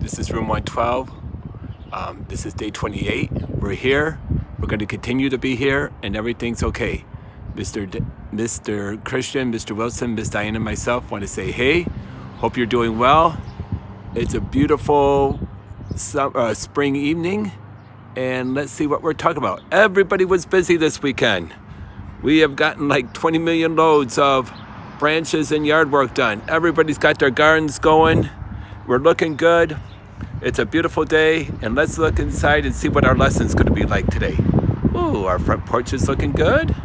This is room 112. This is day 28. We're here. We're going to continue to be here, and everything's okay. Mr. Christian, Mr. Wilson, Miss Diane, and myself want to say, hey, hope you're doing well. It's a beautiful spring evening, and let's see what we're talking about. Everybody was busy this weekend. We have gotten like 20 million loads of branches and yard work done. Everybody's got their gardens going. We're looking good. It's a beautiful day, and let's look inside and see what our lesson's going to be like today. Ooh, our front porch is looking good.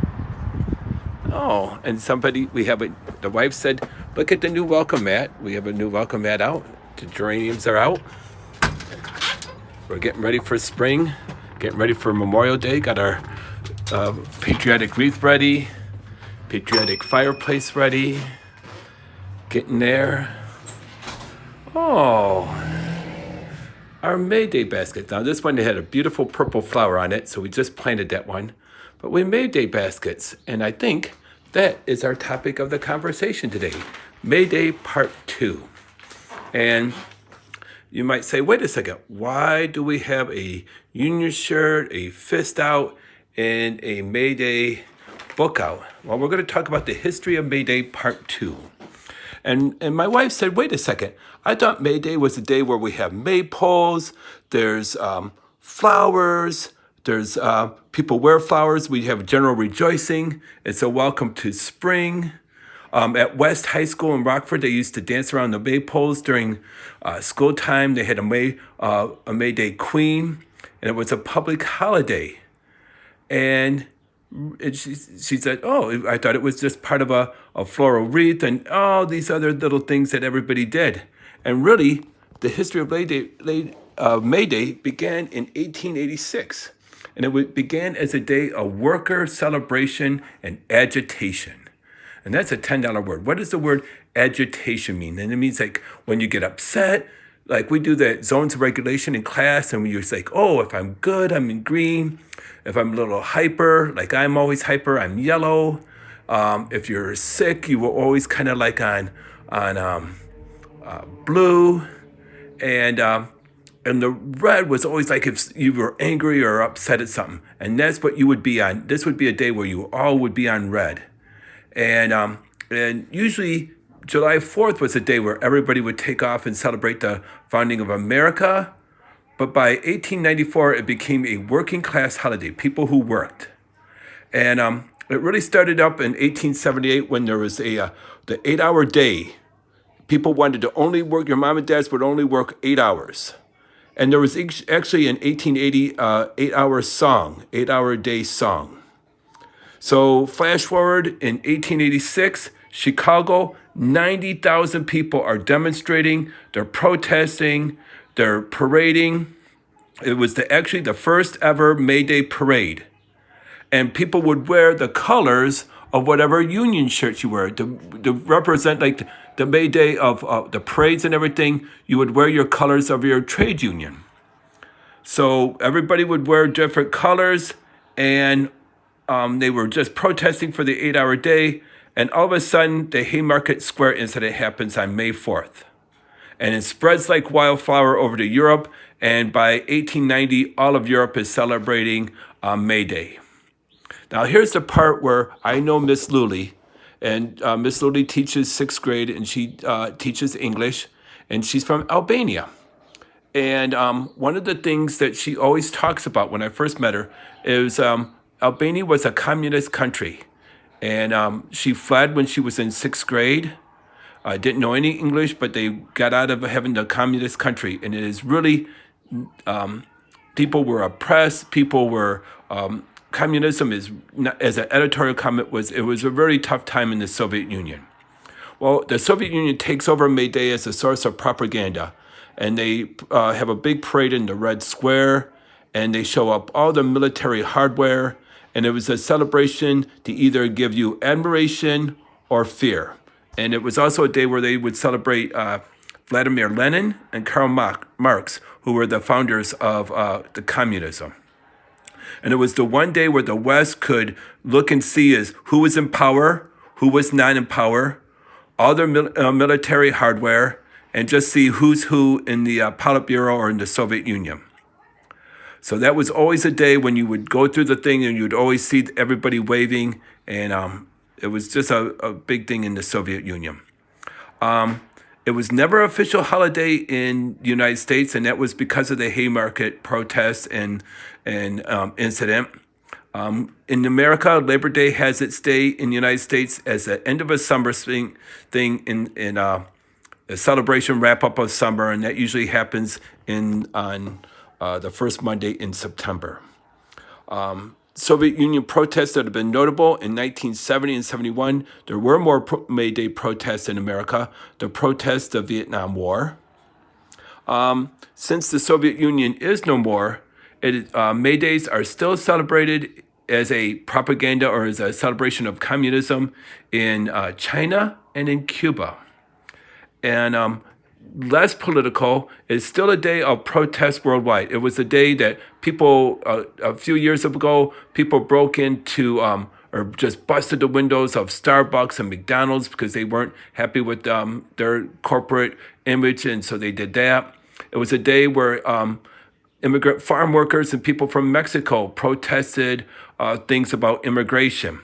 Oh, and the wife said, look at the new welcome mat. We have a new welcome mat out. The geraniums are out. We're getting ready for spring, getting ready for Memorial Day. Got our patriotic wreath ready, patriotic fireplace ready. Getting there. Oh, our May Day basket. Now this one had a beautiful purple flower on it, so we just planted that one. But we May Day baskets, and I think that is our topic of the conversation today. May Day Part 2. And you might say, wait a second, why do we have a Union shirt, a fist out, and a May Day book out? Well, we're going to talk about the history of May Day Part 2. And my wife said, wait a second, I thought May Day was a day where we have maypoles, there's flowers, there's people wear flowers, we have general rejoicing. It's a welcome to spring. At West High School in Rockford, they used to dance around the maypoles during school time. They had a May Day queen, and it was a public holiday. And she said, oh, I thought it was just part of a floral wreath and all these other little things that everybody did. And really, the history of May Day began in 1886. And it began as a day of worker celebration and agitation. And that's a $10 word. What does the word agitation mean? And it means like when you get upset, like we do the zones of regulation in class, and you're like, oh, if I'm good, I'm in green. If I'm a little hyper, like I'm always hyper, I'm yellow. If you're sick, you were always kind of like on blue. And the red was always like if you were angry or upset at something. And that's what you would be on. This would be a day where you all would be on red. And usually July 4th was a day where everybody would take off and celebrate the founding of America. But by 1894, it became a working class holiday, people who worked. And it really started up in 1878 when there was the 8-hour day. People wanted to only work, your mom and dads would only work 8 hours. And there was actually an 1880 8-hour day song. So flash forward in 1886, Chicago, 90,000 people are demonstrating, they're protesting, they're parading. It was actually the first ever May Day parade. And people would wear the colors of whatever Union shirt you wear to represent like the May Day of the parades and everything. You would wear your colors of your trade union. So everybody would wear different colors, and they were just protesting for the 8-hour day. And all of a sudden, the Haymarket Square incident happens on May 4th. And it spreads like wildfire over to Europe. And by 1890, all of Europe is celebrating May Day. Now, here's the part where I know Miss Lully. And Miss Lully teaches 6th grade, and she teaches English. And she's from Albania. And one of the things that she always talks about when I first met her is Albania was a communist country. And she fled when she was in 6th grade. Didn't know any English, but they got out of having the communist country. And it is really, people were oppressed. People were, communism is, as an editorial comment, it was a very tough time in the Soviet Union. Well, the Soviet Union takes over May Day as a source of propaganda. And they have a big parade in the Red Square. And they show up all the military hardware. And it was a celebration to either give you admiration or fear. And it was also a day where they would celebrate Vladimir Lenin and Karl Marx, who were the founders of the communism. And it was the one day where the West could look and see as who was in power, who was not in power, all their military hardware, and just see who's who in the Politburo or in the Soviet Union. So that was always a day when you would go through the thing and you'd always see everybody waving, and it was just a big thing in the Soviet Union. It was never an official holiday in the United States, and that was because of the Haymarket protests and incident. In America, Labor Day has its day in the United States as the end of a summer thing in a celebration wrap up of summer, and that usually happens on the first Monday in September. Soviet Union protests that have been notable in 1970 and 71. There were more May Day protests in America. The protests of the Vietnam War. Since the Soviet Union is no more, May Days are still celebrated as a propaganda or as a celebration of communism in China and in Cuba. And less political, it's still a day of protest worldwide. It was a day that people, a few years ago, people broke into or just busted the windows of Starbucks and McDonald's because they weren't happy with their corporate image, and so they did that. It was a day where immigrant farm workers and people from Mexico protested things about immigration.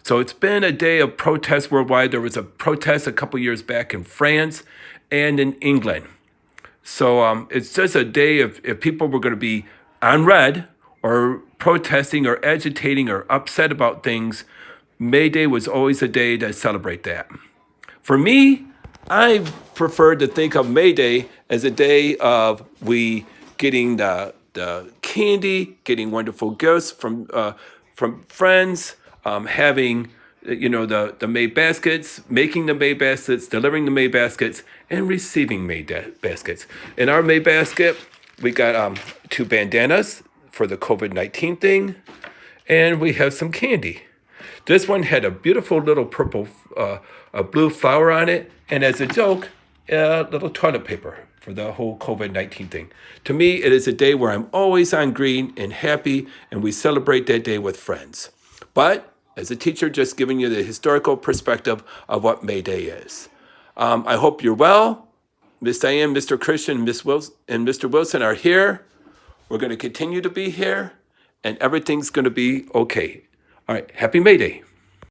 So it's been a day of protest worldwide. There was a protest a couple years back in France and in England. So it's just a day if people were going to be on red or protesting or agitating or upset about things, May Day was always a day to celebrate that. For me, I prefer to think of May Day as a day of we getting the candy, getting wonderful gifts from friends, having the May baskets, making the May baskets, delivering the May baskets, and receiving May baskets. In our May basket, we got 2 bandanas for the COVID-19 thing, and we have some candy. This one had a beautiful little purple, a blue flower on it, and as a joke, a little toilet paper for the whole COVID-19 thing. To me, it is a day where I'm always on green and happy, and we celebrate that day with friends. But as a teacher, just giving you the historical perspective of what May Day is. I hope you're well. Miss Diane, Mr. Christian, Miss Wilson, and Mr. Wilson are here. We're going to continue to be here, and everything's going to be okay. All right, happy May Day.